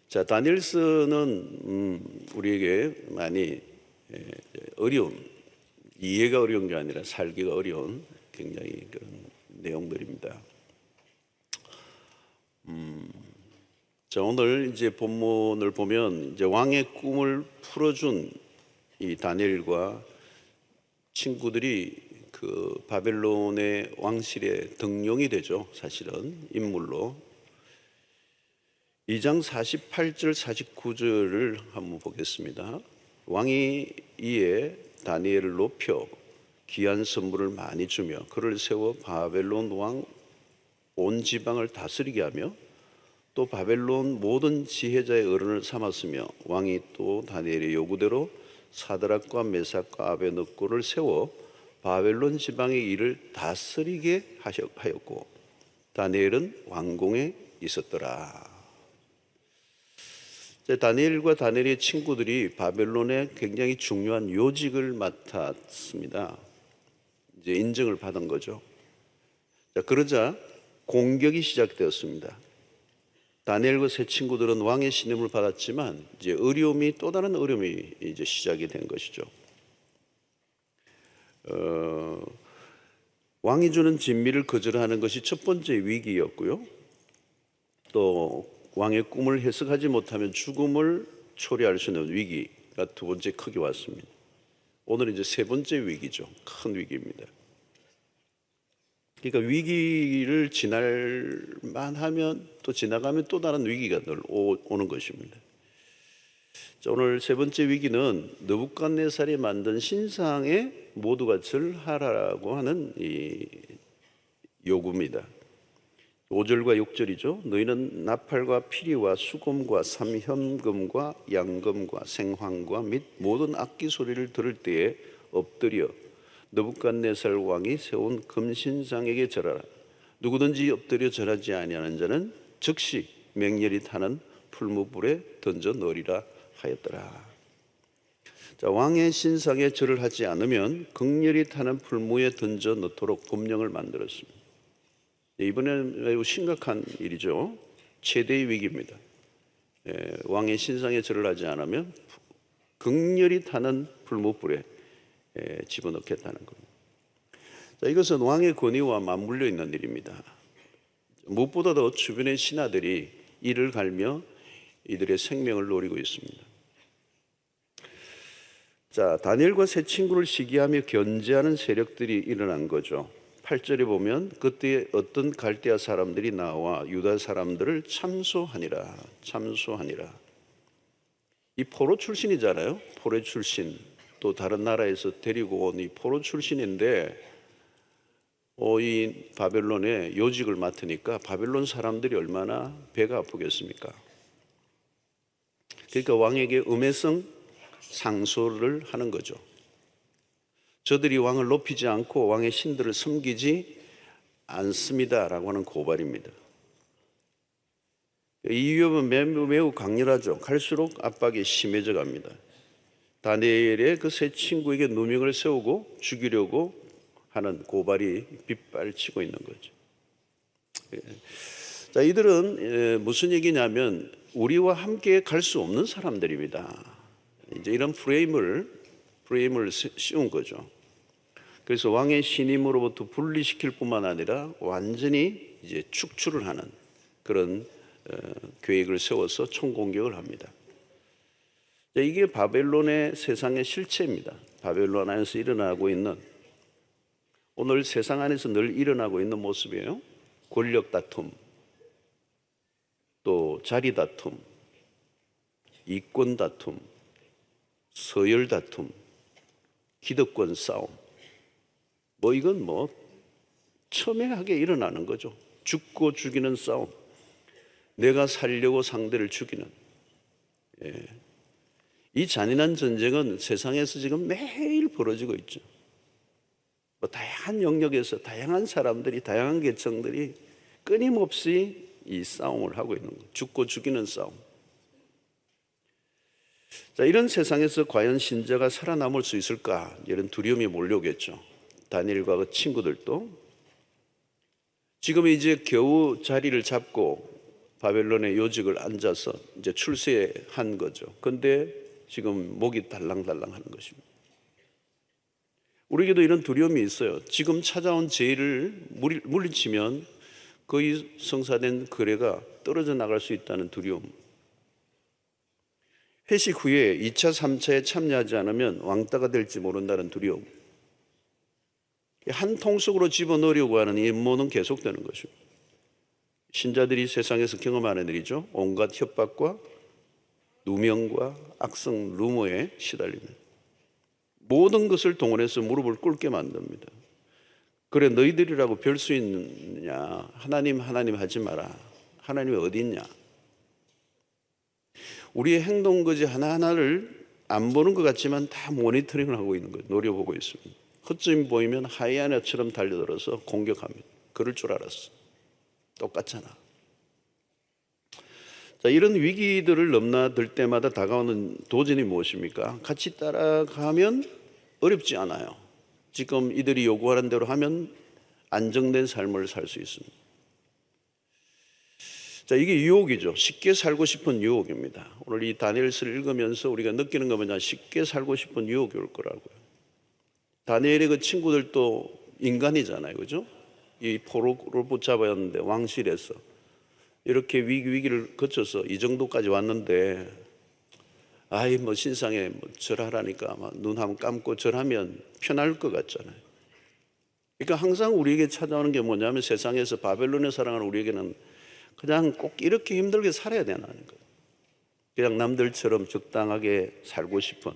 자, 다니엘서는 우리에게 많이 어려운, 이해가 어려운 게 아니라 살기가 어려운 굉장히 그런 내용들입니다. 자, 오늘 이제 본문을 보면 이제 왕의 꿈을 풀어준 이 다니엘과 친구들이 그 바벨론의 왕실의 등용이 되죠. 사실은 인물로. 2장 48절 49절을 한번 보겠습니다. 왕이 이에 다니엘을 높여 귀한 선물을 많이 주며 그를 세워 바벨론 왕 온 지방을 다스리게 하며 또 바벨론 모든 지혜자의 어른을 삼았으며 왕이 또 다니엘의 요구대로 사드락과 메삭과 아베느고를 세워 바벨론 지방의 일을 다스리게 하였고 다니엘은 왕궁에 있었더라. 다니엘과 다니엘의 친구들이 바벨론의 굉장히 중요한 요직을 맡았습니다. 이제 인정을 받은 거죠. 자, 그러자 공격이 시작되었습니다. 다니엘과 세 친구들은 왕의 신임을 받았지만 이제 또 다른 어려움이 이제 시작이 된 것이죠. 왕이 주는 진미를 거절하는 것이 첫 번째 위기였고요. 또 왕의 꿈을 해석하지 못하면 죽음을 초래할 수 있는 위기가 두 번째 크게 왔습니다. 오늘 이제 세 번째 위기죠. 큰 위기입니다. 그러니까 위기를 지날만 하면 또 지나가면 또 다른 위기가 늘 오는 것입니다. 자, 오늘 세 번째 위기는 느부갓네살이 만든 신상에 모두가 절하라고 하는 이 요구입니다. 5절과 6절이죠. 너희는 나팔과 피리와 수금과 삼현금과 양금과 생황과 및 모든 악기 소리를 들을 때에 엎드려 느부갓네살 왕이 세운 금신상에게 절하라. 누구든지 엎드려 절하지 아니하는 자는 즉시 맹렬히 타는 풀무불에 던져 넣으리라 하였더라. 자, 왕의 신상에 절을 하지 않으면 극렬히 타는 풀무에 던져 넣도록 법령을 만들었습니다. 이번에는 매우 심각한 일이죠. 최대의 위기입니다. 왕의 신상에 절을 하지 않으면 극렬히 타는 풀무불에 집어넣겠다는 겁니다. 자, 이것은 왕의 권위와 맞물려 있는 일입니다. 무엇보다도 주변의 신하들이 이를 갈며 이들의 생명을 노리고 있습니다. 자, 다니엘과 세 친구를 시기하며 견제하는 세력들이 일어난 거죠. 8절에 보면 그때 어떤 갈대아 사람들이 나와 유다 사람들을 참소하니라. 이 포로 출신이잖아요. 포로 출신. 또 다른 나라에서 데리고 온 이 포로 출신인데 이 바벨론의 요직을 맡으니까 바벨론 사람들이 얼마나 배가 아프겠습니까? 그러니까 왕에게 음해성 상소를 하는 거죠. 저들이 왕을 높이지 않고 왕의 신들을 섬기지 않습니다라고 하는 고발입니다. 이 위협은 매우 강렬하죠. 갈수록 압박이 심해져 갑니다. 다니엘의 그 세 친구에게 누명을 세우고 죽이려고 하는 고발이 빗발치고 있는 거죠. 자, 이들은 무슨 얘기냐면 우리와 함께 갈 수 없는 사람들입니다. 이제 이런 프레임을 씌운 거죠. 그래서 왕의 신임으로부터 분리시킬 뿐만 아니라 완전히 이제 축출을 하는 그런 계획을 세워서 총공격을 합니다. 이게 바벨론의 세상의 실체입니다. 바벨론 안에서 일어나고 있는, 오늘 세상 안에서 늘 일어나고 있는 모습이에요. 권력 다툼, 또 자리 다툼, 이권 다툼, 서열 다툼, 기득권 싸움. 이건 첨예하게 일어나는 거죠. 죽고 죽이는 싸움. 내가 살려고 상대를 죽이는. 이 잔인한 전쟁은 세상에서 지금 매일 벌어지고 있죠. 다양한 영역에서 다양한 사람들이, 다양한 계층들이 끊임없이 이 싸움을 하고 있는 거예요. 죽고 죽이는 싸움. 자, 이런 세상에서 과연 신자가 살아남을 수 있을까? 이런 두려움이 몰려오겠죠. 다니엘과 그 친구들도 지금 이제 겨우 자리를 잡고 바벨론의 요직을 앉아서 이제 출세한 거죠. 근데 지금 목이 달랑달랑 하는 것입니다. 우리에게도 이런 두려움이 있어요. 지금 찾아온 재해를 물리치면 거의 성사된 거래가 떨어져 나갈 수 있다는 두려움. 회식 후에 2차, 3차에 참여하지 않으면 왕따가 될지 모른다는 두려움. 한 통속으로 집어넣으려고 하는 이 음모는 계속되는 것입니다. 신자들이 세상에서 경험하는 일이죠. 온갖 협박과 누명과 악성 루머에 시달립니다. 모든 것을 동원해서 무릎을 꿇게 만듭니다. 그래 너희들이라고 별 수 있느냐. 하나님 하지 마라. 하나님이 어디 있냐. 우리의 행동거지 하나하나를 안 보는 것 같지만 다 모니터링을 하고 있는 거예요. 노려보고 있습니다. 허점이 보이면 하이에나처럼 달려들어서 공격합니다. 그럴 줄 알았어. 똑같잖아. 자, 이런 위기들을 넘나들 때마다 다가오는 도전이 무엇입니까? 같이 따라가면 어렵지 않아요. 지금 이들이 요구하는 대로 하면 안정된 삶을 살 수 있습니다. 자, 이게 유혹이죠. 쉽게 살고 싶은 유혹입니다. 오늘 이 다니엘서를 읽으면서 우리가 느끼는 거 뭐냐? 쉽게 살고 싶은 유혹이 올 거라고요. 다니엘의 그 친구들도 인간이잖아요. 그죠? 이 포로를 붙잡았는데 왕실에서 이렇게 위기를 거쳐서 이 정도까지 왔는데 아이 뭐 신상에 뭐 절하라니까 눈 한번 감고 절하면 편할 것 같잖아요. 그러니까 항상 우리에게 찾아오는 게 뭐냐면 세상에서 바벨론에 살아가는 우리에게는 그냥 꼭 이렇게 힘들게 살아야 되는 거예요. 그냥 남들처럼 적당하게 살고 싶은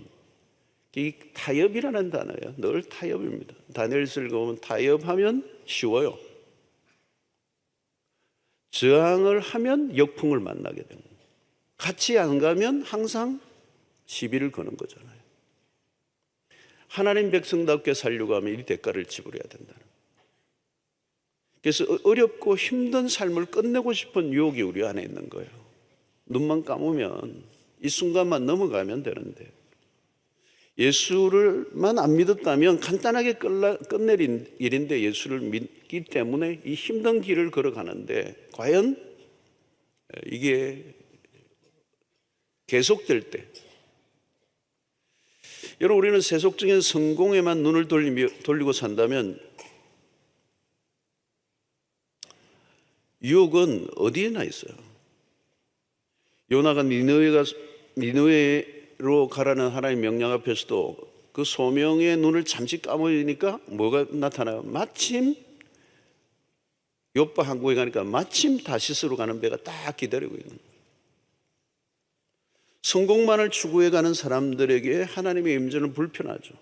이 타협이라는 단어예요. 늘 타협입니다. 다니엘서를 보면 타협하면 쉬워요. 저항을 하면 역풍을 만나게 됩니다. 같이 안 가면 항상 시비를 거는 거잖아요. 하나님 백성답게 살려고 하면 이 대가를 지불해야 된다는 거예요. 그래서 어렵고 힘든 삶을 끝내고 싶은 유혹이 우리 안에 있는 거예요. 눈만 감으면 이 순간만 넘어가면 되는데 예수를만 안 믿었다면 간단하게 끝낼 일인데 예수를 믿기 때문에 이 힘든 길을 걸어가는데 과연 이게 계속될 때 여러분 우리는 세속적인 성공에만 눈을 돌리고 산다면 유혹은 어디에나 있어요. 요나가 니느웨로 가라는 하나님의 명령 앞에서도 그 소명의 눈을 잠시 감으니까 뭐가 나타나요? 마침 요파 항구에 가니까 마침 다시스로 가는 배가 딱 기다리고 있는 거예요. 성공만을 추구해 가는 사람들에게 하나님의 임재는 불편하죠.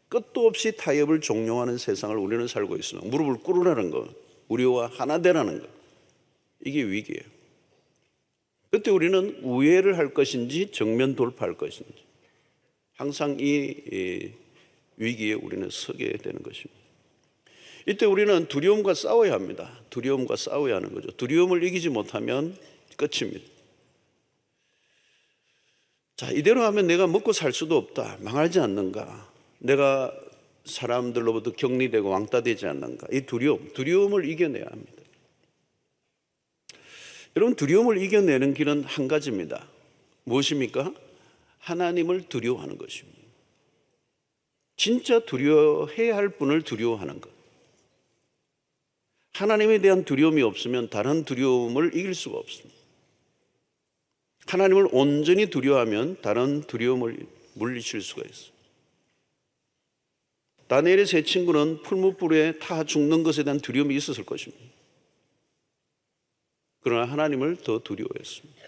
끝도 없이 타협을 종용하는 세상을 우리는 살고 있습니다. 무릎을 꿇으라는 거, 우리와 하나 되라는 거, 이게 위기예요. 그때 우리는 우회를 할 것인지 정면 돌파할 것인지 항상 이 위기에 우리는 서게 되는 것입니다. 이때 우리는 두려움과 싸워야 합니다. 두려움과 싸워야 하는 거죠. 두려움을 이기지 못하면 끝입니다. 자, 이대로 하면 내가 먹고 살 수도 없다. 망하지 않는가? 내가 사람들로부터 격리되고 왕따되지 않는가? 이 두려움을 이겨내야 합니다. 여러분, 두려움을 이겨내는 길은 한 가지입니다. 무엇입니까? 하나님을 두려워하는 것입니다. 진짜 두려워해야 할 분을 두려워하는 것. 하나님에 대한 두려움이 없으면 다른 두려움을 이길 수가 없습니다. 하나님을 온전히 두려워하면 다른 두려움을 물리칠 수가 있어요. 다니엘의 세 친구는 풀무불에 타 죽는 것에 대한 두려움이 있었을 것입니다. 그러나 하나님을 더 두려워했습니다.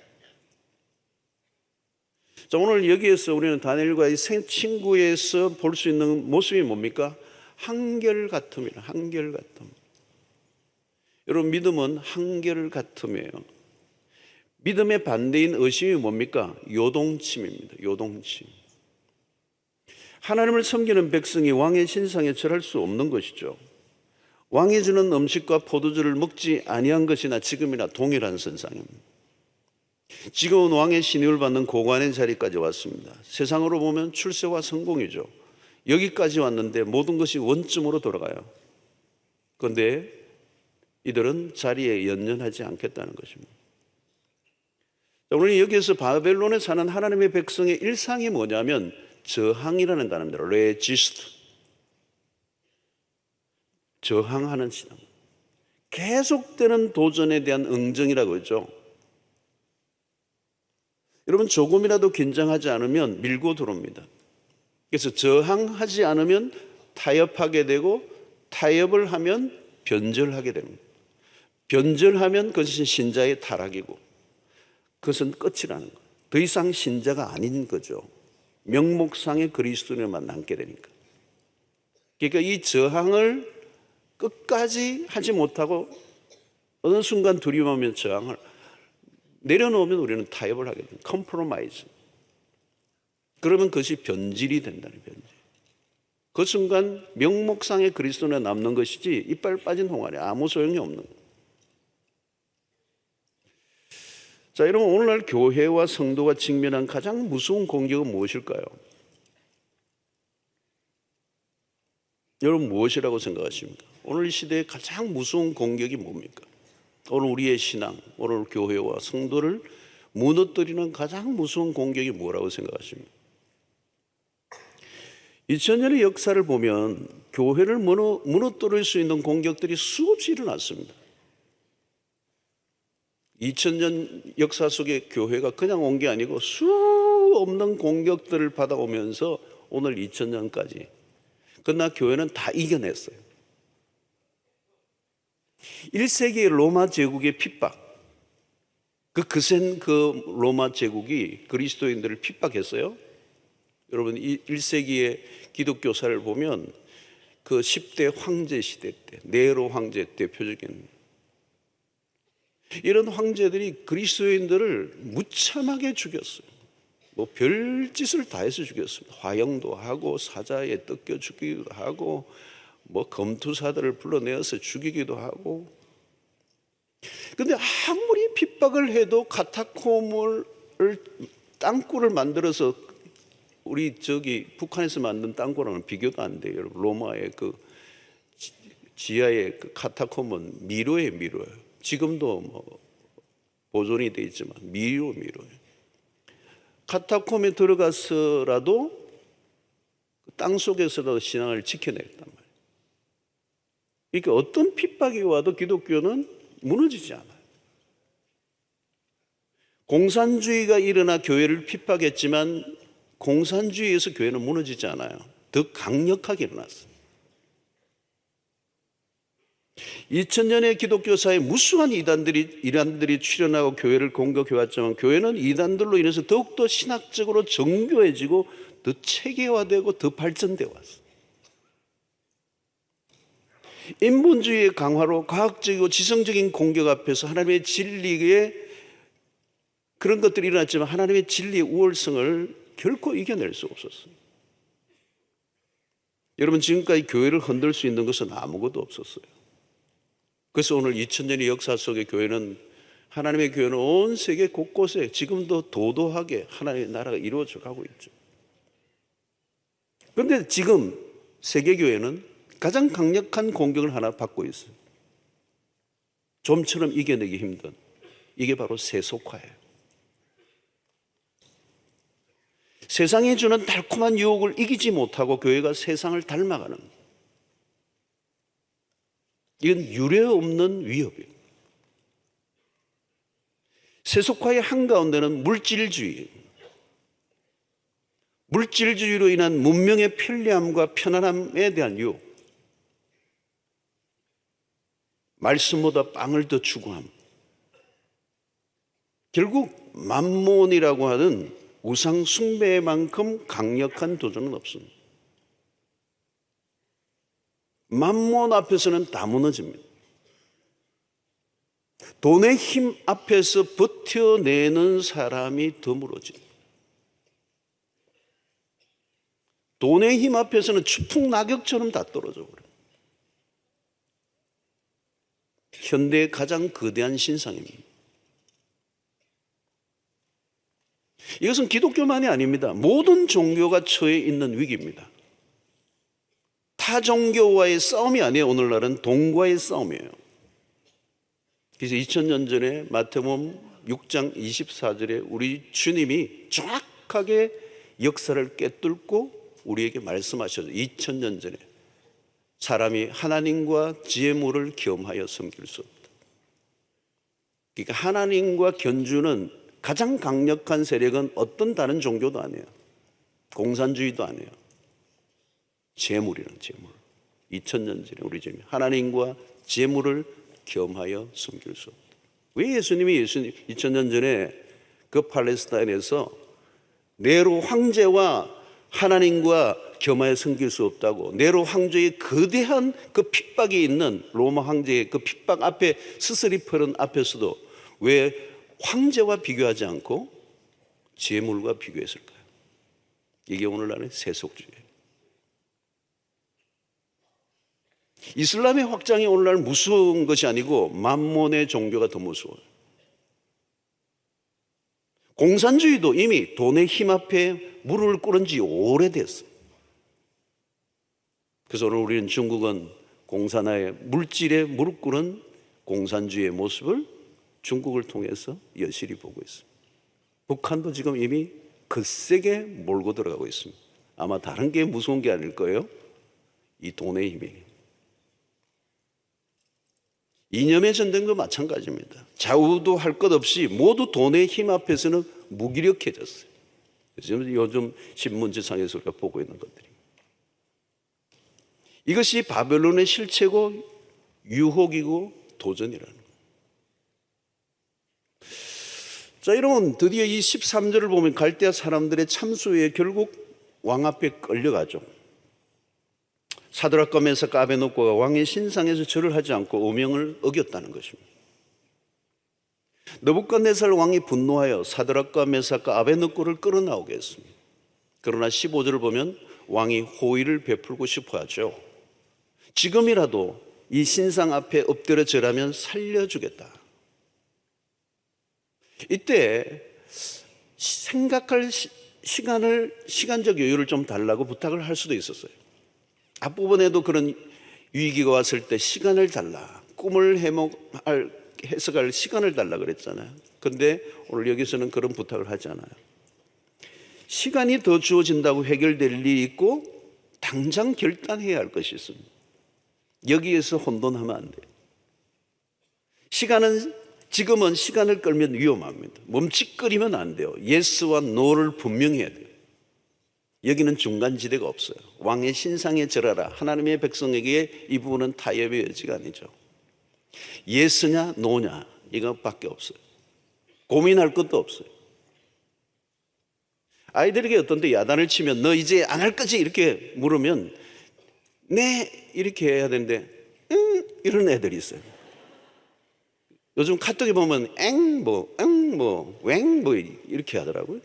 자, 오늘 여기에서 우리는 다니엘과 이 세 친구에서 볼 수 있는 모습이 뭡니까? 한결같음이라. 한결같음. 여러분, 믿음은 한결같음이에요. 믿음의 반대인 의심이 뭡니까? 요동침입니다. 요동침. 하나님을 섬기는 백성이 왕의 신상에 절할 수 없는 것이죠. 왕이 주는 음식과 포도주를 먹지 아니한 것이나 지금이나 동일한 선상입니다. 지금은 왕의 신임을 받는 고관의 자리까지 왔습니다. 세상으로 보면 출세와 성공이죠. 여기까지 왔는데 모든 것이 원점으로 돌아가요. 그런데 이들은 자리에 연연하지 않겠다는 것입니다. 오늘 여기에서 바벨론에 사는 하나님의 백성의 일상이 뭐냐면 저항이라는 단어입니다. 레지스트. 저항하는 신앙. 계속되는 도전에 대한 응정이라고 하죠. 여러분, 조금이라도 긴장하지 않으면 밀고 들어옵니다. 그래서 저항하지 않으면 타협하게 되고, 타협을 하면 변절하게 됩니다. 변절하면 그것은 신자의 타락이고, 그것은 끝이라는 거예요. 더 이상 신자가 아닌 거죠. 명목상의 그리스도인만 남게 되니까. 그러니까 이 저항을 끝까지 하지 못하고 어느 순간 두려워하면 저항을 내려놓으면 우리는 타협을 하게 됩니다. 컴프로마이즈. 그러면 그것이 변질이 된다는 변질. 그 순간 명목상의 그리스도인에 남는 것이지 이빨 빠진 홍아리 아무 소용이 없는 거예요. 자, 여러분, 오늘날 교회와 성도가 직면한 가장 무서운 공격은 무엇일까요? 여러분, 무엇이라고 생각하십니까? 오늘 이 시대에 가장 무서운 공격이 뭡니까? 오늘 우리의 신앙, 오늘 교회와 성도를 무너뜨리는 가장 무서운 공격이 뭐라고 생각하십니까? 2000년의 역사를 보면 교회를 무너뜨릴 수 있는 공격들이 수없이 일어났습니다. 2000년 역사 속에 교회가 그냥 온 게 아니고 수 없는 공격들을 받아오면서 오늘 2000년까지 그러나 교회는 다 이겨냈어요. 1세기의 로마 제국의 핍박, 거센 로마 제국이 그리스도인들을 핍박했어요. 여러분, 1세기의 기독교사를 보면 그 10대 황제 시대 때, 네로 황제 대표적인 이런 황제들이 그리스도인들을 무참하게 죽였어요. 뭐 별짓을 다 해서 죽였습니다. 화형도 하고 사자에 뜯겨 죽이기도 하고 뭐 검투사들을 불러내어서 죽이기도 하고. 그런데 아무리 핍박을 해도 카타콤을 땅굴을 만들어서 우리 북한에서 만든 땅굴하고는 비교도 안 돼요. 여러분, 로마의 그 지하의 그 카타콤은 미로예요. 지금도 뭐 보존이 되어 있지만 미로예요. 카타콤에 들어가서라도 땅 속에서라도 신앙을 지켜냈단 말이에요. 그러니까 어떤 핍박이 와도 기독교는 무너지지 않아요. 공산주의가 일어나 교회를 핍박했지만 공산주의에서 교회는 무너지지 않아요. 더 강력하게 일어났어요. 2000년의 기독교사에 무수한 이단들이 출현하고 교회를 공격해왔지만 교회는 이단들로 인해서 더욱더 신학적으로 정교해지고 더 체계화되고 더 발전되어 왔어요. 인본주의의 강화로 과학적이고 지성적인 공격 앞에서 하나님의 진리에 그런 것들이 일어났지만 하나님의 진리의 우월성을 결코 이겨낼 수 없었어요. 여러분, 지금까지 교회를 흔들 수 있는 것은 아무것도 없었어요. 그래서 오늘 2000년의 역사 속의 교회는, 하나님의 교회는 온 세계 곳곳에 지금도 도도하게 하나님의 나라가 이루어져 가고 있죠. 그런데 지금 세계교회는 가장 강력한 공격을 하나 받고 있어요. 좀처럼 이겨내기 힘든, 이게 바로 세속화예요. 세상이 주는 달콤한 유혹을 이기지 못하고 교회가 세상을 닮아가는, 이건 유례없는 위협이에요. 세속화의 한가운데는 물질주의로 인한 문명의 편리함과 편안함에 대한 유혹, 말씀보다 빵을 더 추구함, 결국 만몬이라고 하는 우상 숭배만큼 강력한 도전은 없습니다. 만몬 앞에서는 다 무너집니다. 돈의 힘 앞에서 버텨내는 사람이 드물어집니다. 돈의 힘 앞에서는 추풍낙엽처럼 다 떨어져 버려요. 현대의 가장 거대한 신상입니다. 이것은 기독교만이 아닙니다. 모든 종교가 처해 있는 위기입니다. 타 종교와의 싸움이 아니에요. 오늘날은 돈과의 싸움이에요. 그래서 2000년 전에 마태복음 6장 24절에 우리 주님이 정확하게 역사를 꿰뚫고 우리에게 말씀하셔서 2000년 전에 사람이 하나님과 지혜물을 겸하여 섬길 수 없다. 그러니까 하나님과 견주는 가장 강력한 세력은 어떤 다른 종교도 아니에요. 공산주의도 아니에요. 재물이란 재물. 2000년 전에 우리 주님이 하나님과 재물을 겸하여 섬길 수 없다. 왜 예수님이 2000년 전에 그 팔레스타인에서 네로 황제와 하나님과 겸하여 섬길 수 없다고, 네로 황제의 거대한 그 핍박이 있는 로마 황제의 그 핍박 앞에 스스리 펴는 앞에서도 왜 황제와 비교하지 않고 재물과 비교했을까요? 이게 오늘날의 세속주의예요. 이슬람의 확장이 오늘날 무서운 것이 아니고 만몬의 종교가 더 무서워요. 공산주의도 이미 돈의 힘 앞에 무릎을 꿇은 지 오래됐어요. 그래서 오늘 우리는 중국은 공산화의 물질에 무릎 꿇은 공산주의의 모습을 중국을 통해서 여실히 보고 있습니다. 북한도 지금 이미 거세게 몰고 들어가고 있습니다. 아마 다른 게 무서운 게 아닐 거예요. 이 돈의 힘이. 이념의 전쟁도 마찬가지입니다. 좌우도 할 것 없이 모두 돈의 힘 앞에서는 무기력해졌어요. 요즘 신문지상에서 우리가 보고 있는 것들이. 이것이 바벨론의 실체고 유혹이고 도전이라는 거예요. 자, 여러분, 드디어 이 13절을 보면 갈대아 사람들의 참수에 결국 왕 앞에 끌려가죠. 사드락과 메삭과 아베노고가 왕의 신상에서 절을 하지 않고 오명을 어겼다는 것입니다. 느부갓네살 왕이 분노하여 사드락과 메삭과 아베노고를 끌어나오게 했습니다. 그러나 15절을 보면 왕이 호의를 베풀고 싶어 하죠. 지금이라도 이 신상 앞에 엎드려 절하면 살려주겠다. 이때 생각할 시간적 여유를 좀 달라고 부탁을 할 수도 있었어요. 앞부분에도 그런 위기가 왔을 때 시간을 달라, 꿈을 해석할 시간을 달라 그랬잖아요. 그런데 오늘 여기서는 그런 부탁을 하지 않아요. 시간이 더 주어진다고 해결될 일이 있고 당장 결단해야 할 것이 있습니다. 여기에서 혼돈하면 안 돼요. 지금은 시간을 끌면 위험합니다. 멈칫거리면 안 돼요. 예스와 노를 분명히 해야 돼요. 여기는 중간지대가 없어요. 왕의 신상에 절하라. 하나님의 백성에게 이 부분은 타협의 여지가 아니죠. 예스냐 노냐 이것밖에 없어요. 고민할 것도 없어요. 아이들에게 어떤데 야단을 치면 너 이제 안 할 거지 이렇게 물으면 네 이렇게 해야 되는데 이런 애들이 있어요. 요즘 카톡에 보면 웽 이렇게 하더라고요.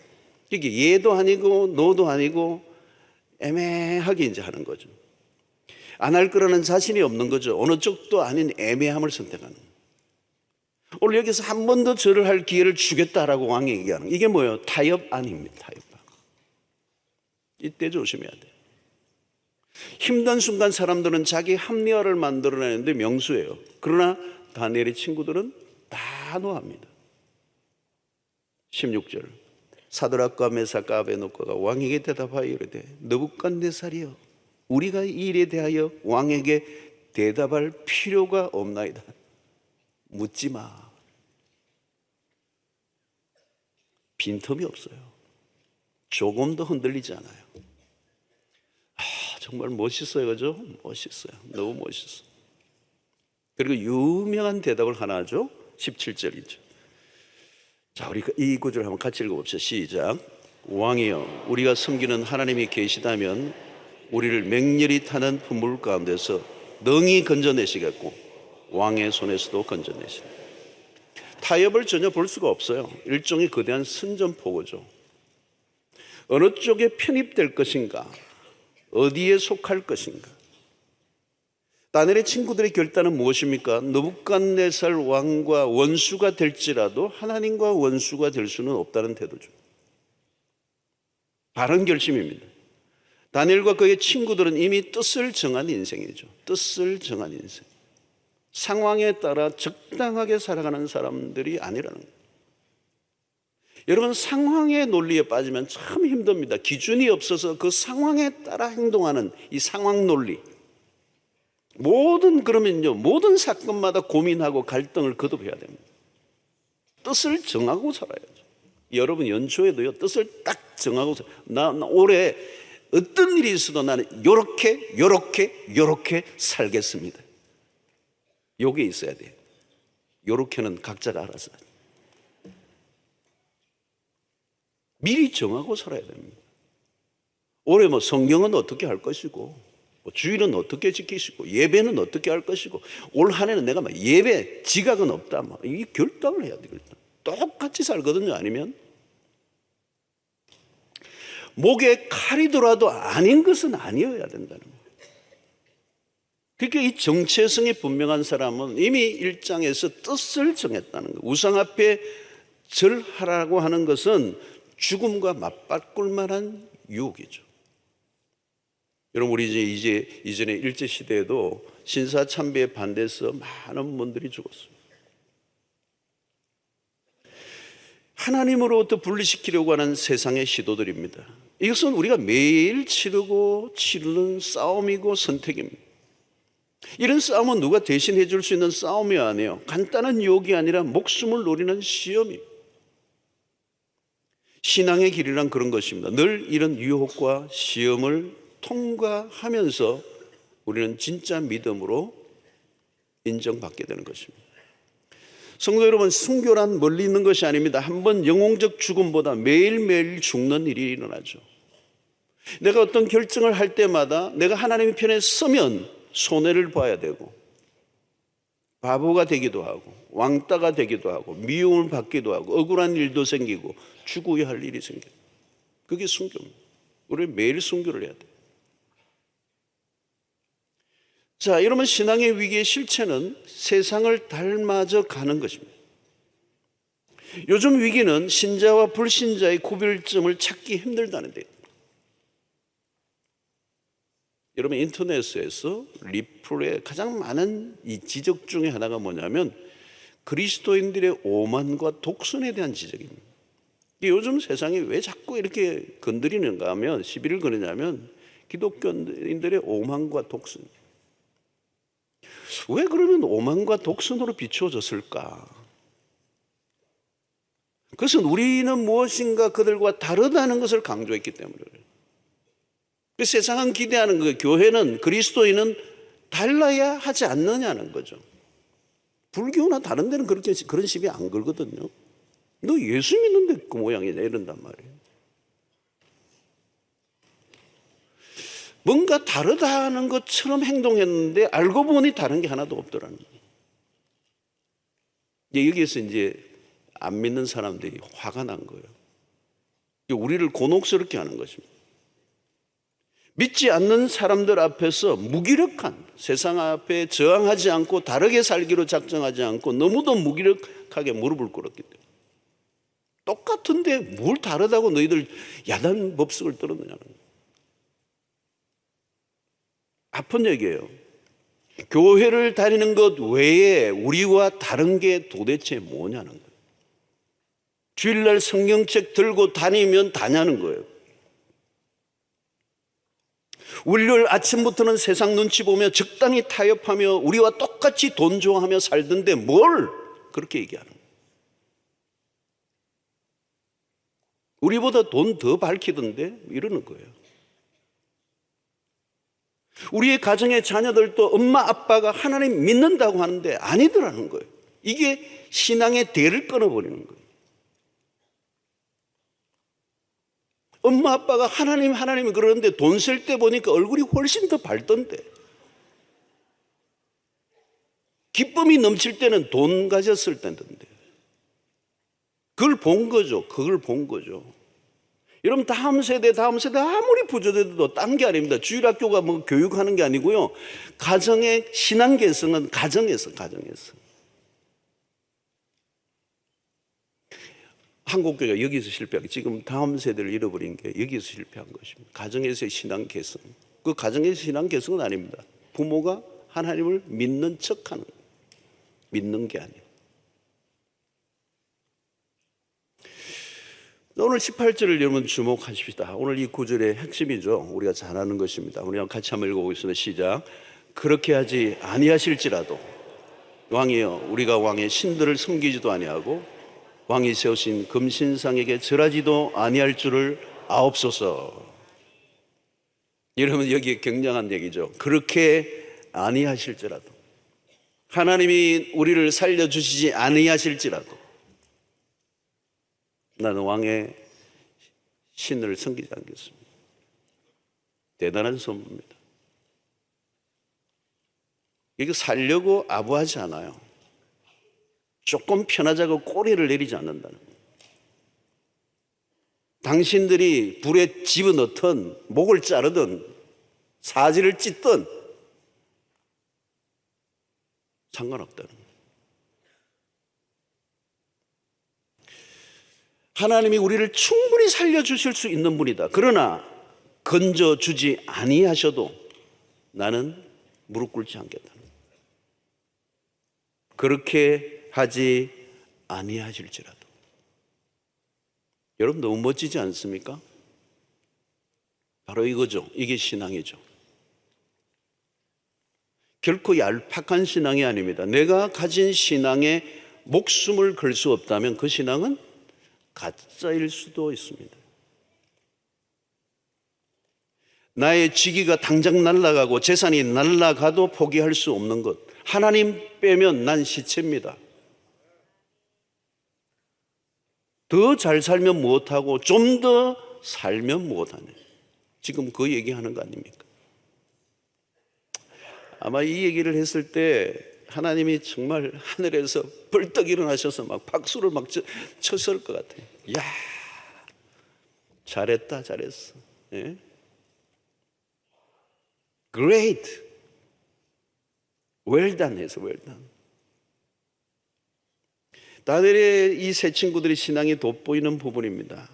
이게 예도 아니고 노도 아니고 애매하게 이제 하는 거죠. 안 할 거라는 자신이 없는 거죠. 어느 쪽도 아닌 애매함을 선택하는. 오늘 여기서 한 번 더 절을 할 기회를 주겠다라고 왕이 얘기하는. 이게 뭐예요? 타협 아닙니다. 타협. 이때 조심해야 돼요. 힘든 순간 사람들은 자기 합리화를 만들어내는데 명수예요. 그러나 다니엘의 친구들은 다 노합니다. 16절 사드락과 메삭과 아베노고가 왕에게 대답하여 이르되 느부갓네살이여 우리가 이 일에 대하여 왕에게 대답할 필요가 없나이다. 묻지 마. 빈틈이 없어요. 조금도 흔들리지 않아요. 정말 멋있어요. 그죠? 멋있어요. 너무 멋있어. 그리고 유명한 대답을 하나 하죠. 17절이죠. 자, 우리 이 구절을 한번 같이 읽어봅시다. 시작. 왕이여 우리가 섬기는 하나님이 계시다면 우리를 맹렬히 타는 분물 가운데서 능히 건져내시겠고 왕의 손에서도 건져내시다. 타협을 전혀 볼 수가 없어요. 일종의 거대한 선전포고죠. 어느 쪽에 편입될 것인가, 어디에 속할 것인가. 다니엘의 친구들의 결단은 무엇입니까? 느부갓네살 왕과 원수가 될지라도 하나님과 원수가 될 수는 없다는 태도죠. 바른 결심입니다. 다니엘과 그의 친구들은 이미 뜻을 정한 인생이죠. 뜻을 정한 인생. 상황에 따라 적당하게 살아가는 사람들이 아니라는 거예요. 여러분, 상황의 논리에 빠지면 참 힘듭니다. 기준이 없어서 그 상황에 따라 행동하는 이 상황 논리. 모든 사건마다 고민하고 갈등을 거듭해야 됩니다. 뜻을 정하고 살아야죠. 여러분, 연초에도요, 뜻을 딱 정하고 나 올해 어떤 일이 있어도 나는 요렇게 살겠습니다. 요게 있어야 돼요. 요렇게는 각자가 알아서 미리 정하고 살아야 됩니다. 올해 성경은 어떻게 할 것이고, 주일은 어떻게 지키시고, 예배는 어떻게 할 것이고, 올 한 해는 내가 예배 지각은 없다. 이 결단을 해야 되거든요. 똑같이 살거든요. 아니면 목에 칼이 들어와도 아닌 것은 아니어야 된다는 거예요. 그러니까 이 정체성이 분명한 사람은 이미 1장에서 뜻을 정했다는 거예요. 우상 앞에 절하라고 하는 것은 죽음과 맞바꿀 만한 유혹이죠. 여러분, 우리 이전에 일제시대에도 신사참배에 반대해서 많은 분들이 죽었습니다. 하나님으로부터 분리시키려고 하는 세상의 시도들입니다. 이것은 우리가 매일 치르는 싸움이고 선택입니다. 이런 싸움은 누가 대신해 줄 수 있는 싸움이 아니에요. 간단한 유혹이 아니라 목숨을 노리는 시험입니다. 신앙의 길이란 그런 것입니다. 늘 이런 유혹과 시험을 통과하면서 우리는 진짜 믿음으로 인정받게 되는 것입니다. 성도 여러분, 순교란 멀리 있는 것이 아닙니다. 한번 영웅적 죽음보다 매일매일 죽는 일이 일어나죠. 내가 어떤 결정을 할 때마다 내가 하나님의 편에 서면 손해를 봐야 되고, 바보가 되기도 하고, 왕따가 되기도 하고, 미움을 받기도 하고, 억울한 일도 생기고, 죽어야 할 일이 생겨요. 그게 순교입니다. 우리는 매일 순교를 해야 돼요. 자, 이러면 신앙의 위기의 실체는 세상을 닮아져 가는 것입니다. 요즘 위기는 신자와 불신자의 구별점을 찾기 힘들다는 데요. 여러분, 인터넷에서 리플에 가장 많은 이 지적 중에 하나가 뭐냐면 그리스도인들의 오만과 독선에 대한 지적입니다. 요즘 세상이 왜 자꾸 이렇게 건드리는가 하면, 시비를 거느냐면 기독교인들의 오만과 독선. 왜 그러면 오만과 독선으로 비추어졌을까? 그것은 우리는 무엇인가 그들과 다르다는 것을 강조했기 때문에 그래요. 세상은 기대하는 거예요. 교회는, 그리스도인은 달라야 하지 않느냐는 거죠. 불교나 다른 데는 그런 시비 안 걸거든요. 너 예수 믿는데 그 모양이냐 이런단 말이에요. 뭔가 다르다는 것처럼 행동했는데 알고 보니 다른 게 하나도 없더라는 거예요. 여기에서 이제 안 믿는 사람들이 화가 난 거예요. 우리를 곤혹스럽게 하는 것입니다. 믿지 않는 사람들 앞에서 무기력한, 세상 앞에 저항하지 않고 다르게 살기로 작정하지 않고 너무도 무기력하게 무릎을 꿇었기 때문에, 똑같은데 뭘 다르다고 너희들 야단 법석을 떨었느냐는 거예요. 아픈 얘기예요. 교회를 다니는 것 외에 우리와 다른 게 도대체 뭐냐는 거예요. 주일날 성경책 들고 다니면 다냐는 거예요. 월요일 아침부터는 세상 눈치 보며 적당히 타협하며 우리와 똑같이 돈 좋아하며 살던데 뭘 그렇게 얘기하는 거예요. 우리보다 돈 더 밝히던데 이러는 거예요. 우리의 가정의 자녀들도 엄마 아빠가 하나님 믿는다고 하는데 아니더라는 거예요. 이게 신앙의 대를 끊어버리는 거예요. 엄마 아빠가 하나님 그러는데 돈 쓸 때 보니까 얼굴이 훨씬 더 밝던데, 기쁨이 넘칠 때는 돈 가졌을 때인데, 그걸 본 거죠. 여러분, 다음 세대 아무리 부자돼도 딴 게 아닙니다. 주일학교가 교육하는 게 아니고요. 가정의 신앙 개성은 가정에서. 한국교회가 여기서 실패하고 지금 다음 세대를 잃어버린 게 여기서 실패한 것입니다. 가정에서의 신앙 개성. 그 가정에서 신앙 개성은 아닙니다. 부모가 하나님을 믿는 척하는, 믿는 게 아니에요. 오늘 18절을 여러분 주목하십시다. 오늘 이 구절의 핵심이죠. 우리가 잘 아는 것입니다. 우리가 같이 한번 읽어보겠습니다. 시작. 그렇게 하지 아니하실지라도 왕이여 우리가 왕의 신들을 섬기지도 아니하고 왕이 세우신 금신상에게 절하지도 아니할 줄을 아옵소서. 여러분 여기에 굉장한 얘기죠. 그렇게 아니하실지라도, 하나님이 우리를 살려주시지 아니하실지라도 나는 왕의 신을 섬기지 않겠습니다. 대단한 선물입니다. 이거 살려고 아부하지 않아요. 조금 편하자고 꼬리를 내리지 않는다는 거예요. 당신들이 불에 집어넣든 목을 자르든 사지를 찢든 상관없다는 거예요. 하나님이 우리를 충분히 살려주실 수 있는 분이다. 그러나 건져주지 아니하셔도 나는 무릎 꿇지 않겠다. 그렇게 하지 아니하실지라도. 여러분 너무 멋지지 않습니까? 바로 이거죠. 이게 신앙이죠. 결코 얄팍한 신앙이 아닙니다. 내가 가진 신앙에 목숨을 걸 수 없다면 그 신앙은 가짜일 수도 있습니다. 나의 직위가 당장 날아가고 재산이 날아가도 포기할 수 없는 것, 하나님 빼면 난 시체입니다. 더 잘 살면 무엇하고 좀 더 살면 무엇하냐, 지금 그 얘기하는 거 아닙니까? 아마 이 얘기를 했을 때 하나님이 정말 하늘에서 벌떡 일어나셔서 막 박수를 막 쳤을 것 같아요. 야, 잘했다, 잘했어. 예? Great, well done 해서 well done. 다니엘의 이 세 친구들의 신앙이 돋보이는 부분입니다.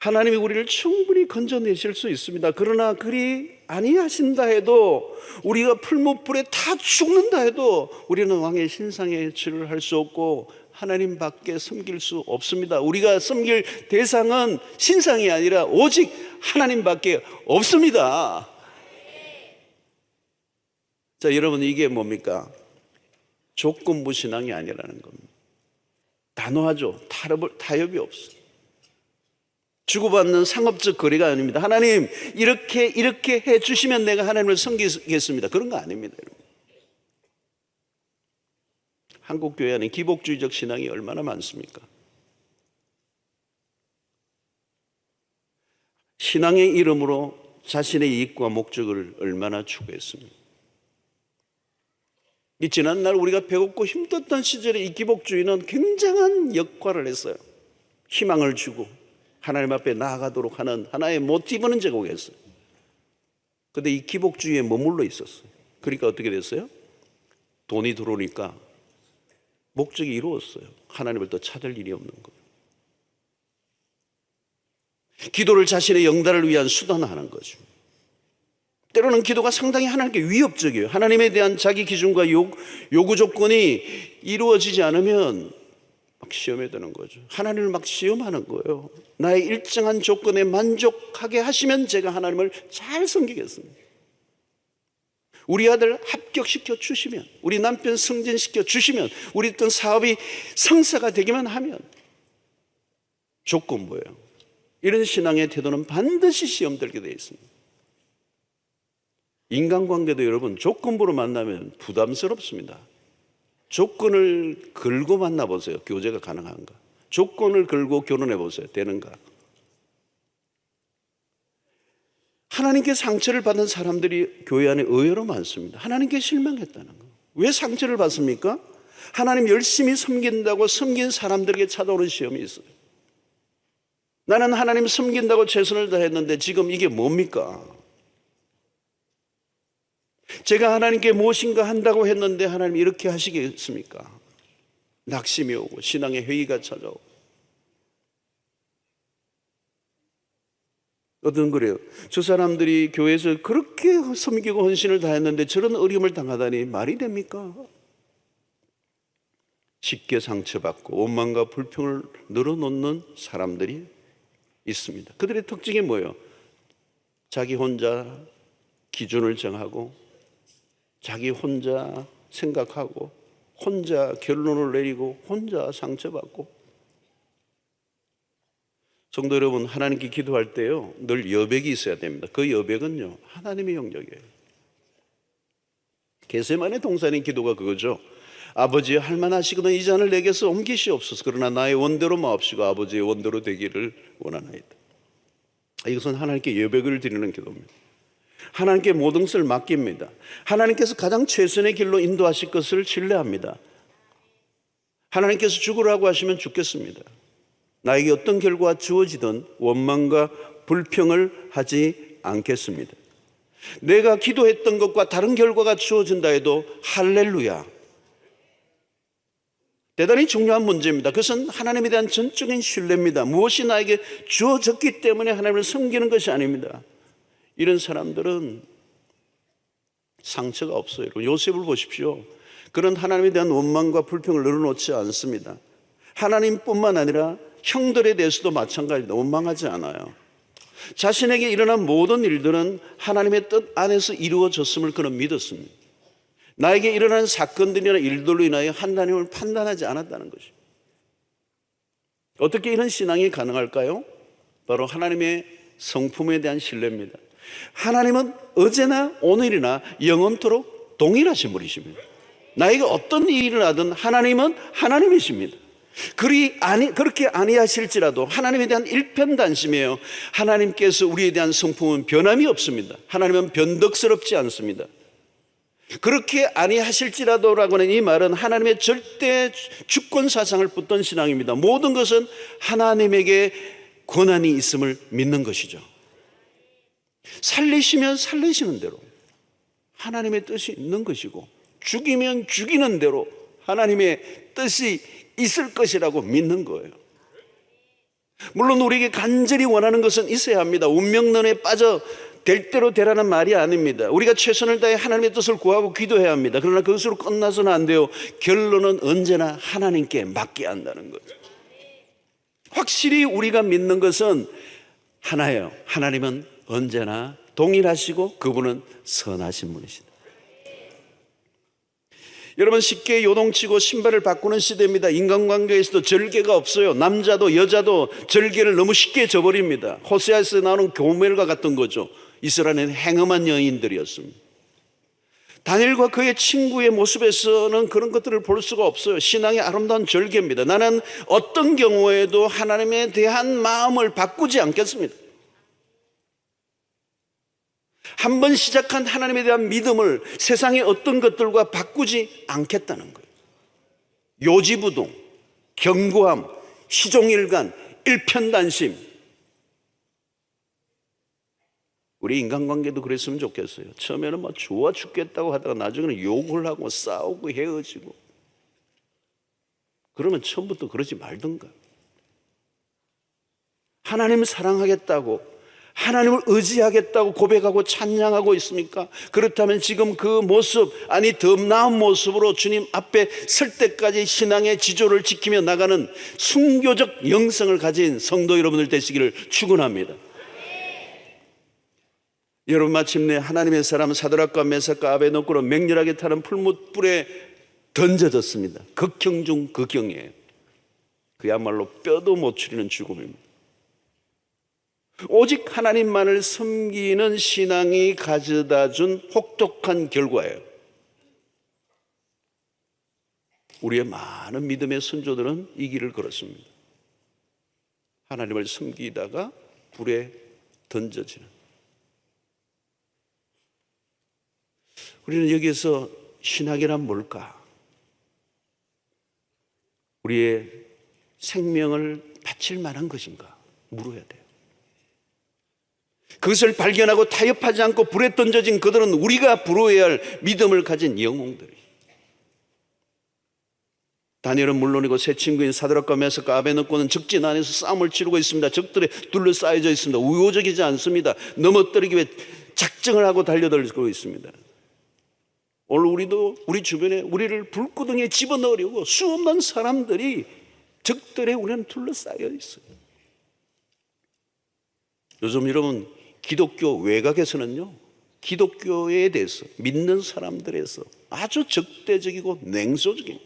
하나님이 우리를 충분히 건져내실 수 있습니다. 그러나 그리 아니하신다 해도, 우리가 풀무불에 다 죽는다 해도 우리는 왕의 신상에 절을 할 수 없고 하나님 밖에 섬길 수 없습니다. 우리가 섬길 대상은 신상이 아니라 오직 하나님 밖에 없습니다. 자, 여러분 이게 뭡니까? 조건부 신앙이 아니라는 겁니다. 단호하죠. 타협이 없어요. 주고받는 상업적 거래가 아닙니다. 하나님 이렇게 해주시면 내가 하나님을 섬기겠습니다. 그런 거 아닙니다. 여러분. 한국 교회 안에 기복주의적 신앙이 얼마나 많습니까? 신앙의 이름으로 자신의 이익과 목적을 얼마나 추구했습니까? 이 지난날 우리가 배고프고 힘들었던 시절에 이 기복주의는 굉장한 역할을 했어요. 희망을 주고 하나님 앞에 나아가도록 하는 하나의 모티브는 제공했어요. 그런데 이 기복주의에 머물러 있었어요. 그러니까 어떻게 됐어요? 돈이 들어오니까 목적이 이루었어요. 하나님을 더 찾을 일이 없는 거예요. 기도를 자신의 영달을 위한 수단화하는 거죠. 때로는 기도가 상당히 하나님께 위협적이에요. 하나님에 대한 자기 기준과 요구 조건이 이루어지지 않으면 막 시험에 드는 거죠. 하나님을 막 시험하는 거예요. 나의 일정한 조건에 만족하게 하시면 제가 하나님을 잘 섬기겠습니다. 우리 아들 합격시켜 주시면, 우리 남편 승진시켜 주시면, 우리 어떤 사업이 성사가 되기만 하면, 조건부예요. 이런 신앙의 태도는 반드시 시험 들게 되어 있습니다. 인간관계도 여러분 조건부로 만나면 부담스럽습니다. 조건을 걸고 만나보세요. 교제가 가능한가? 조건을 걸고 결혼해보세요. 되는가? 하나님께 상처를 받은 사람들이 교회 안에 의외로 많습니다. 하나님께 실망했다는 거. 왜 상처를 받습니까? 하나님 열심히 섬긴다고 섬긴 사람들에게 찾아오는 시험이 있어요. 나는 하나님 섬긴다고 최선을 다했는데 지금 이게 뭡니까? 제가 하나님께 무엇인가 한다고 했는데 하나님 이렇게 하시겠습니까? 낙심이 오고 신앙의 회의가 찾아오고. 어떤 그래요. 저 사람들이 교회에서 그렇게 섬기고 헌신을 다했는데 저런 어려움을 당하다니 말이 됩니까? 쉽게 상처받고 원망과 불평을 늘어놓는 사람들이 있습니다. 그들의 특징이 뭐예요? 자기 혼자 기준을 정하고 자기 혼자 생각하고 혼자 결론을 내리고 혼자 상처받고. 성도 여러분, 하나님께 기도할 때요 늘 여백이 있어야 됩니다. 그 여백은요 하나님의 영역이에요. 겟세마네 동산의 기도가 그거죠. 아버지, 할만하시거든 이 잔을 내게서 옮기시옵소서. 그러나 나의 원대로 마옵시고 아버지의 원대로 되기를 원하나이다. 이것은 하나님께 여백을 드리는 기도입니다. 하나님께 모든 것을 맡깁니다. 하나님께서 가장 최선의 길로 인도하실 것을 신뢰합니다. 하나님께서 죽으라고 하시면 죽겠습니다. 나에게 어떤 결과가 주어지든 원망과 불평을 하지 않겠습니다. 내가 기도했던 것과 다른 결과가 주어진다 해도 할렐루야. 대단히 중요한 문제입니다. 그것은 하나님에 대한 전적인 신뢰입니다. 무엇이 나에게 주어졌기 때문에 하나님을 섬기는 것이 아닙니다. 이런 사람들은 상처가 없어요. 요셉을 보십시오. 그런 하나님에 대한 원망과 불평을 늘어놓지 않습니다. 하나님뿐만 아니라 형들에 대해서도 마찬가지입니다. 원망하지 않아요. 자신에게 일어난 모든 일들은 하나님의 뜻 안에서 이루어졌음을 그는 믿었습니다. 나에게 일어난 사건들이나 일들로 인하여 하나님을 판단하지 않았다는 것입니다. 어떻게 이런 신앙이 가능할까요? 바로 하나님의 성품에 대한 신뢰입니다. 하나님은 어제나 오늘이나 영원토록 동일하신 분이십니다. 나에게 어떤 일이 일어나든 하나님은 하나님이십니다. 그렇게 아니하실지라도 하나님에 대한 일편단심이에요. 하나님께서 우리에 대한 성품은 변함이 없습니다. 하나님은 변덕스럽지 않습니다. 그렇게 아니하실지라도라고는 이 말은 하나님의 절대 주권 사상을 붙든 신앙입니다. 모든 것은 하나님에게 권한이 있음을 믿는 것이죠. 살리시면 살리시는 대로 하나님의 뜻이 있는 것이고, 죽이면 죽이는 대로 하나님의 뜻이 있을 것이라고 믿는 거예요. 물론 우리에게 간절히 원하는 것은 있어야 합니다. 운명론에 빠져 될 대로 되라는 말이 아닙니다. 우리가 최선을 다해 하나님의 뜻을 구하고 기도해야 합니다. 그러나 그것으로 끝나서는 안 돼요. 결론은 언제나 하나님께 맡겨야 한다는 거죠. 확실히 우리가 믿는 것은 하나예요. 하나님은 언제나 동일하시고 그분은 선하신 분이시다. 여러분, 쉽게 요동치고 신발을 바꾸는 시대입니다. 인간관계에서도 절개가 없어요. 남자도 여자도 절개를 너무 쉽게 저버립니다. 호세아에서 나오는 고멜과 같은 거죠. 이스라엘은 행음한 여인들이었습니다. 다니엘과 그의 친구의 모습에서는 그런 것들을 볼 수가 없어요. 신앙의 아름다운 절개입니다. 나는 어떤 경우에도 하나님에 대한 마음을 바꾸지 않겠습니다. 한번 시작한 하나님에 대한 믿음을 세상의 어떤 것들과 바꾸지 않겠다는 거예요. 요지부동, 견고함, 시종일관, 일편단심. 우리 인간관계도 그랬으면 좋겠어요. 처음에는 막 좋아 죽겠다고 하다가 나중에는 욕을 하고 싸우고 헤어지고. 그러면 처음부터 그러지 말든가. 하나님을 사랑하겠다고, 하나님을 의지하겠다고 고백하고 찬양하고 있습니까? 그렇다면 지금 그 모습, 아니 더 나은 모습으로 주님 앞에 설 때까지 신앙의 지조를 지키며 나가는 순교적 영성을 가진 성도 여러분들 되시기를 축원합니다. 여러분, 마침내 하나님의 사람 사드락과 메삭과 아베노고는 맹렬하게 타는 풀무불에 던져졌습니다. 극형 중 극형이에요. 그야말로 뼈도 못 추리는 죽음입니다. 오직 하나님만을 섬기는 신앙이 가져다 준 혹독한 결과예요. 우리의 많은 믿음의 선조들은 이 길을 걸었습니다. 하나님을 섬기다가 불에 던져지는. 우리는 여기에서 신학이란 뭘까? 우리의 생명을 바칠 만한 것인가? 물어야 돼요. 그것을 발견하고 타협하지 않고 불에 던져진 그들은 우리가 부러워야 할 믿음을 가진 영웅들이에요. 다니엘은 물론이고 세 친구인 사드락과 메삭과 아베노고는 적진 안에서 싸움을 치르고 있습니다. 적들에 둘러싸여져 있습니다. 우호적이지 않습니다. 넘어뜨리기 위해 작정을 하고 달려들고 있습니다. 오늘 우리도 우리 주변에 우리를 불구덩이에 집어넣으려고 수없는 사람들이 적들에 우리는 둘러싸여 있어요. 요즘 여러분 기독교 외곽에서는요, 기독교에 대해서 믿는 사람들에서 아주 적대적이고 냉소적인,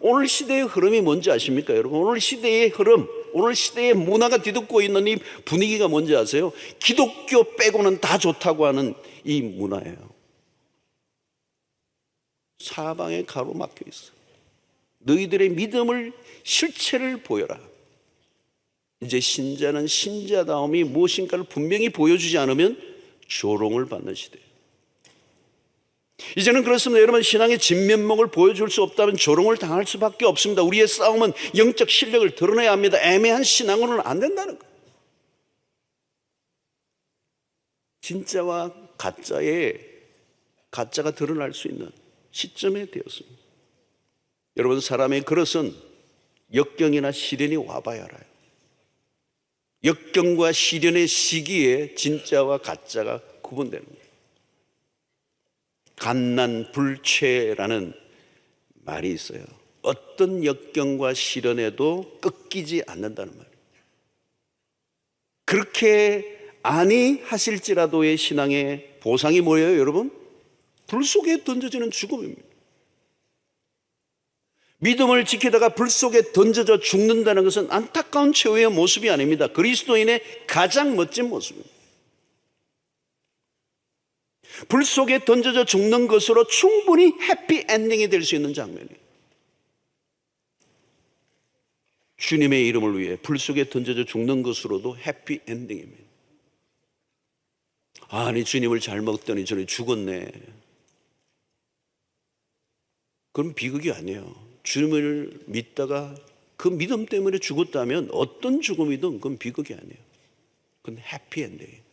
오늘 시대의 흐름이 뭔지 아십니까 여러분? 오늘 시대의 흐름, 오늘 시대의 문화가 뒤덮고 있는 이 분위기가 뭔지 아세요? 기독교 빼고는 다 좋다고 하는 이 문화예요. 사방에 가로막혀 있어. 너희들의 믿음을, 실체를 보여라. 이제 신자는 신자다움이 무엇인가를 분명히 보여주지 않으면 조롱을 받는 시대예요. 이제는 그렇습니다. 여러분, 신앙의 진면목을 보여줄 수 없다면 조롱을 당할 수밖에 없습니다. 우리의 싸움은 영적 실력을 드러내야 합니다. 애매한 신앙으로는 안 된다는 거예요. 진짜와 가짜가 드러날 수 있는 시점에 되었습니다. 여러분, 사람의 그릇은 역경이나 시련이 와봐야 알아요. 역경과 시련의 시기에 진짜와 가짜가 구분되는 거예요. 간난불체라는 말이 있어요. 어떤 역경과 시련에도 꺾이지 않는다는 말이에요. 그렇게 아니하실지라도의 신앙의 보상이 뭐예요, 여러분? 불 속에 던져지는 죽음입니다. 믿음을 지키다가 불 속에 던져져 죽는다는 것은 안타까운 최후의 모습이 아닙니다. 그리스도인의 가장 멋진 모습입니다. 불 속에 던져져 죽는 것으로 충분히 해피엔딩이 될 수 있는 장면이에요. 주님의 이름을 위해 불 속에 던져져 죽는 것으로도 해피엔딩입니다. 아니, 주님을 잘 먹더니 저는 죽었네. 그럼 비극이 아니에요. 주님을 믿다가 그 믿음 때문에 죽었다면 어떤 죽음이든 그건 비극이 아니에요. 그건 해피엔딩이에요.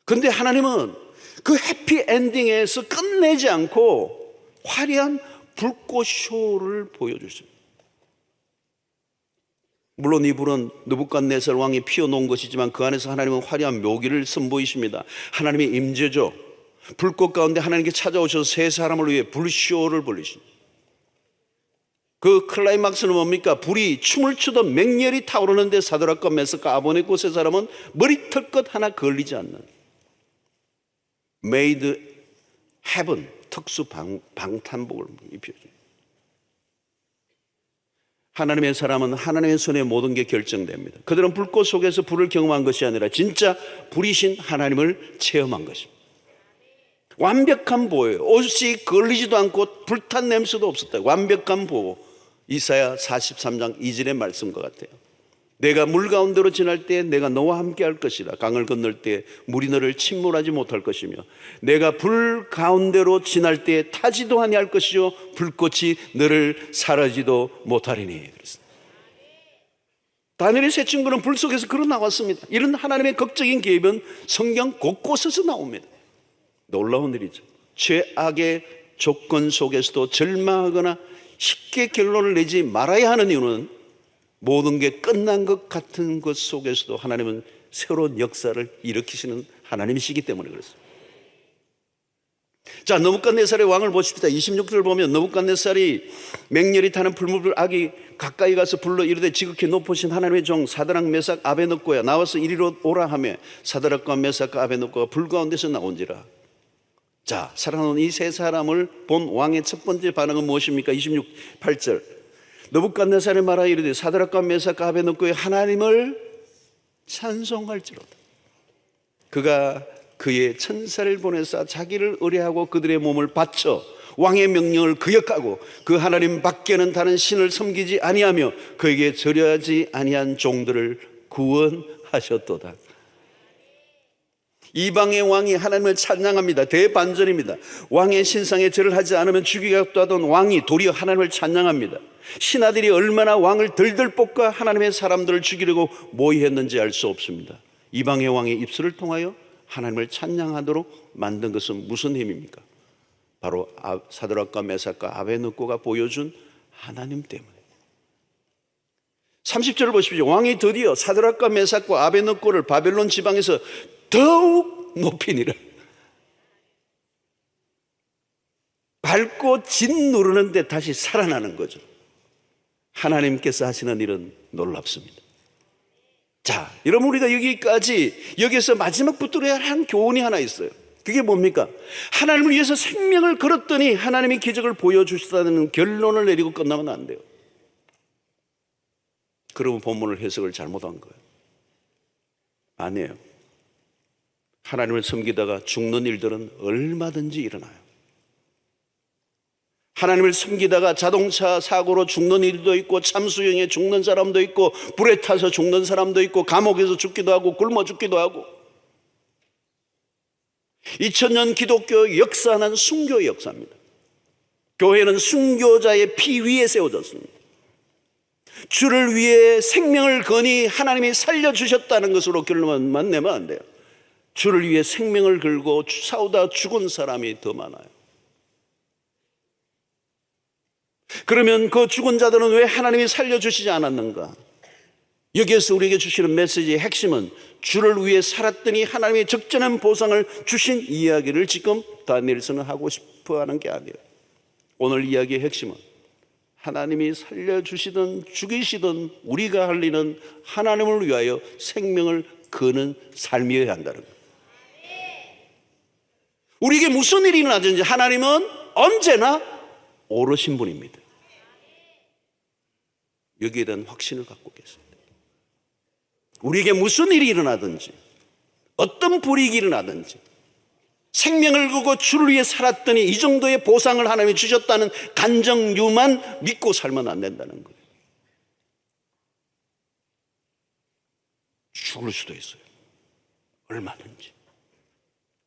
그런데 하나님은 그 해피엔딩에서 끝내지 않고 화려한 불꽃쇼를 보여주십니다. 물론 이 불은 느부갓네살 왕이 피워놓은 것이지만 그 안에서 하나님은 화려한 묘기를 선보이십니다. 하나님의 임재죠. 불꽃 가운데 하나님께 찾아오셔서 세 사람을 위해 불쇼를 벌리십니다. 그 클라이막스는 뭡니까? 불이 춤을 추던 맹렬히 타오르는데 사드락과 메삭과 아베네고 세 사람은 머리털끝 하나 걸리지 않는 메이드 헤븐 특수 방탄복을 입혀줍니다. 하나님의 사람은 하나님의 손에 모든 게 결정됩니다. 그들은 불꽃 속에서 불을 경험한 것이 아니라 진짜 불이신 하나님을 체험한 것입니다. 완벽한 보호예요. 옷이 걸리지도 않고 불탄 냄새도 없었다. 완벽한 보호. 이사야 43장 2절의 말씀과 같아요. 내가 물 가운데로 지날 때 내가 너와 함께 할 것이라. 강을 건널 때 물이 너를 침몰하지 못할 것이며 내가 불 가운데로 지날 때 타지도 아니할 것이요 불꽃이 너를 사라지도 못하리니. 다니엘의 세 친구는 불 속에서 걸어 나왔습니다. 이런 하나님의 극적인 계획은 성경 곳곳에서 나옵니다. 놀라운 일이죠. 죄악의 조건 속에서도 절망하거나 쉽게 결론을 내지 말아야 하는 이유는 모든 게 끝난 것 같은 것 속에서도 하나님은 새로운 역사를 일으키시는 하나님이시기 때문에 그렇습니다. 자, 느부갓네살의 왕을 보십시다. 26절을 보면 느부갓네살이 맹렬히 타는 불무불 악이 가까이 가서 불러 이르되 지극히 높으신 하나님의 종 사드락 메삭 아베느고야 나와서 이리로 오라 하며 사드락과 메삭과 아베느고가 불 가운데서 나온지라. 자, 살아남은 이 세 사람을 본 왕의 첫 번째 반응은 무엇입니까? 28절 느부갓네살의 말하 이르되 사드락과 메삭과 아베느고의 하나님을 찬송할지로다. 그가 그의 천사를 보내사 자기를 의뢰하고 그들의 몸을 바쳐 왕의 명령을 거역하고 그 하나님 밖에는 다른 신을 섬기지 아니하며 그에게 절하지 아니한 종들을 구원하셨도다. 이방의 왕이 하나님을 찬양합니다. 대반전입니다. 왕의 신상에 절을 하지 않으면 죽이겠다 하던 왕이 도리어 하나님을 찬양합니다. 신하들이 얼마나 왕을 들들 볶아 하나님의 사람들을 죽이려고 모의했는지 알 수 없습니다. 이방의 왕의 입술을 통하여 하나님을 찬양하도록 만든 것은 무슨 힘입니까? 바로 사드락과 메삭과 아베느고가 보여준 하나님 때문에. 30절을 보십시오. 왕이 드디어 사드락과 메삭과 아베느고를 바벨론 지방에서 더욱 높이니라. 밟고 짓누르는데 다시 살아나는 거죠. 하나님께서 하시는 일은 놀랍습니다. 자, 여러분, 우리가 여기서 마지막 붙들어야 할 교훈이 하나 있어요. 그게 뭡니까? 하나님을 위해서 생명을 걸었더니 하나님이 기적을 보여주시다는 결론을 내리고 끝나면 안 돼요. 그러면 본문을 해석을 잘못한 거예요. 아니에요. 하나님을 섬기다가 죽는 일들은 얼마든지 일어나요. 하나님을 섬기다가 자동차 사고로 죽는 일도 있고, 참수형에 죽는 사람도 있고, 불에 타서 죽는 사람도 있고, 감옥에서 죽기도 하고, 굶어 죽기도 하고. 2000년 기독교 역사는 순교의 역사입니다. 교회는 순교자의 피 위에 세워졌습니다. 주를 위해 생명을 거니 하나님이 살려주셨다는 것으로 결론만 내면 안 돼요. 주를 위해 생명을 걸고 싸우다 죽은 사람이 더 많아요. 그러면 그 죽은 자들은 왜 하나님이 살려주시지 않았는가? 여기에서 우리에게 주시는 메시지의 핵심은 주를 위해 살았더니 하나님의 적절한 보상을 주신 이야기를 지금 다니엘서는 하고 싶어 하는 게 아니에요. 오늘 이야기의 핵심은 하나님이 살려주시든 죽이시든 우리가 할 일은 하나님을 위하여 생명을 거는 삶이어야 한다는 거예요. 우리에게 무슨 일이 일어나든지 하나님은 언제나 오르신 분입니다. 여기에 대한 확신을 갖고 계십니다. 우리에게 무슨 일이 일어나든지, 어떤 불이익이 일어나든지, 생명을 걸고 주를 위해 살았더니 이 정도의 보상을 하나님이 주셨다는 간정류만 믿고 살면 안 된다는 거예요. 죽을 수도 있어요. 얼마든지.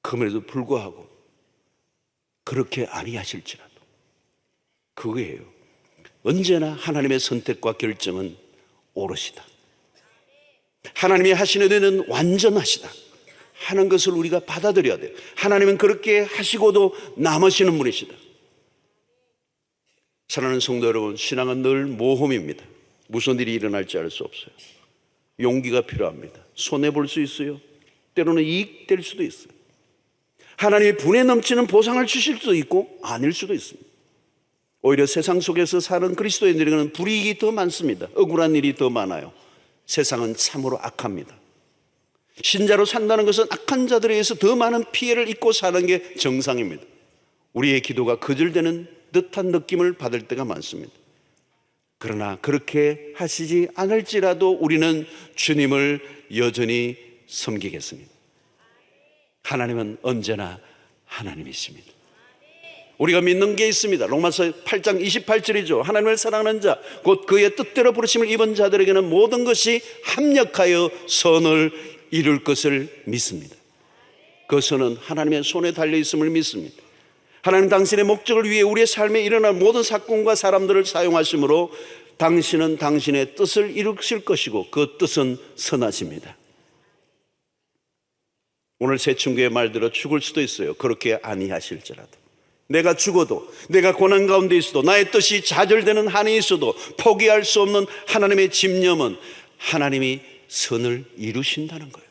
그럼에도 불구하고 그렇게 아니하실지라도 그거예요. 언제나 하나님의 선택과 결정은 옳으시다. 하나님이 하시는 일은 완전하시다 하는 것을 우리가 받아들여야 돼요. 하나님은 그렇게 하시고도 남으시는 분이시다. 사랑하는 성도 여러분, 신앙은 늘 모험입니다. 무슨 일이 일어날지 알 수 없어요. 용기가 필요합니다. 손해볼 수 있어요. 때로는 이익될 수도 있어요. 하나님이 분에 넘치는 보상을 주실 수도 있고 아닐 수도 있습니다. 오히려 세상 속에서 사는 그리스도인들에게는 불이익이 더 많습니다. 억울한 일이 더 많아요. 세상은 참으로 악합니다. 신자로 산다는 것은 악한 자들에 의해서 더 많은 피해를 입고 사는 게 정상입니다. 우리의 기도가 거절되는 듯한 느낌을 받을 때가 많습니다. 그러나 그렇게 하시지 않을지라도 우리는 주님을 여전히 섬기겠습니다. 하나님은 언제나 하나님이십니다. 우리가 믿는 게 있습니다. 로마서 8장 28절이죠. 하나님을 사랑하는 자, 곧 그의 뜻대로 부르심을 입은 자들에게는 모든 것이 합력하여 선을 이룰 것을 믿습니다. 그 선은 하나님의 손에 달려있음을 믿습니다. 하나님 당신의 목적을 위해 우리의 삶에 일어날 모든 사건과 사람들을 사용하심으로 당신은 당신의 뜻을 이루실 것이고 그 뜻은 선하십니다. 오늘 새 친구의 말대로 죽을 수도 있어요. 그렇게 아니하실지라도. 내가 죽어도, 내가 고난 가운데 있어도, 나의 뜻이 좌절되는 한이 있어도 포기할 수 없는 하나님의 집념은 하나님이 선을 이루신다는 거예요.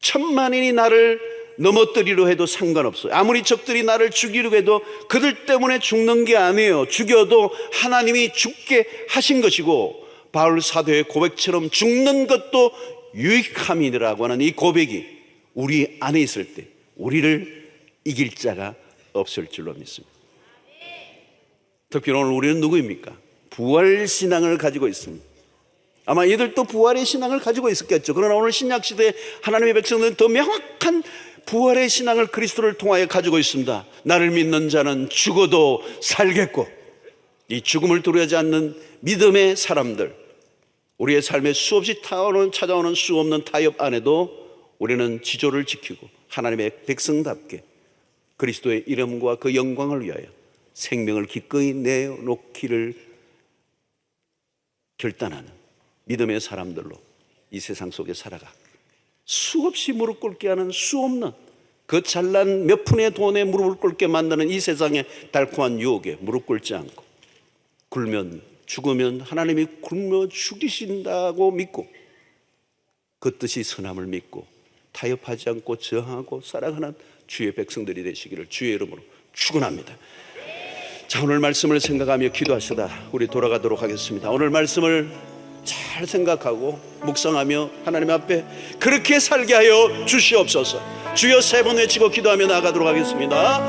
천만인이 나를 넘어뜨리려 해도 상관없어요. 아무리 적들이 나를 죽이려고 해도 그들 때문에 죽는 게 아니에요. 죽여도 하나님이 죽게 하신 것이고, 바울 사도의 고백처럼 죽는 것도 유익함이라고 하는 이 고백이 우리 안에 있을 때 우리를 이길 자가 없을 줄로 믿습니다. 특별히 오늘 우리는 누구입니까? 부활신앙을 가지고 있습니다. 아마 이들도 부활의 신앙을 가지고 있었겠죠. 그러나 오늘 신약시대에 하나님의 백성들은 더 명확한 부활의 신앙을 그리스도를 통하여 가지고 있습니다. 나를 믿는 자는 죽어도 살겠고, 이 죽음을 두려워하지 않는 믿음의 사람들, 우리의 삶에 수없이 찾아오는 수없는 타협 안에도 우리는 지조를 지키고 하나님의 백성답게 그리스도의 이름과 그 영광을 위하여 생명을 기꺼이 내놓기를 결단하는 믿음의 사람들로 이 세상 속에 살아가 수없이 무릎 꿇게 하는 수없는 그 잘난 몇 푼의 돈에 무릎을 꿇게 만드는 이 세상의 달콤한 유혹에 무릎 꿇지 않고, 굶으면 죽으면 하나님이 굶어 죽이신다고 믿고 그 뜻이 선함을 믿고 타협하지 않고 저항하고 사랑하는 주의 백성들이 되시기를 주의 이름으로 축원합니다. 자, 오늘 말씀을 생각하며 기도하시다 우리 돌아가도록 하겠습니다. 오늘 말씀을 잘 생각하고 묵상하며 하나님 앞에 그렇게 살게 하여 주시옵소서. 주여 세 번 외치고 기도하며 나아가도록 하겠습니다.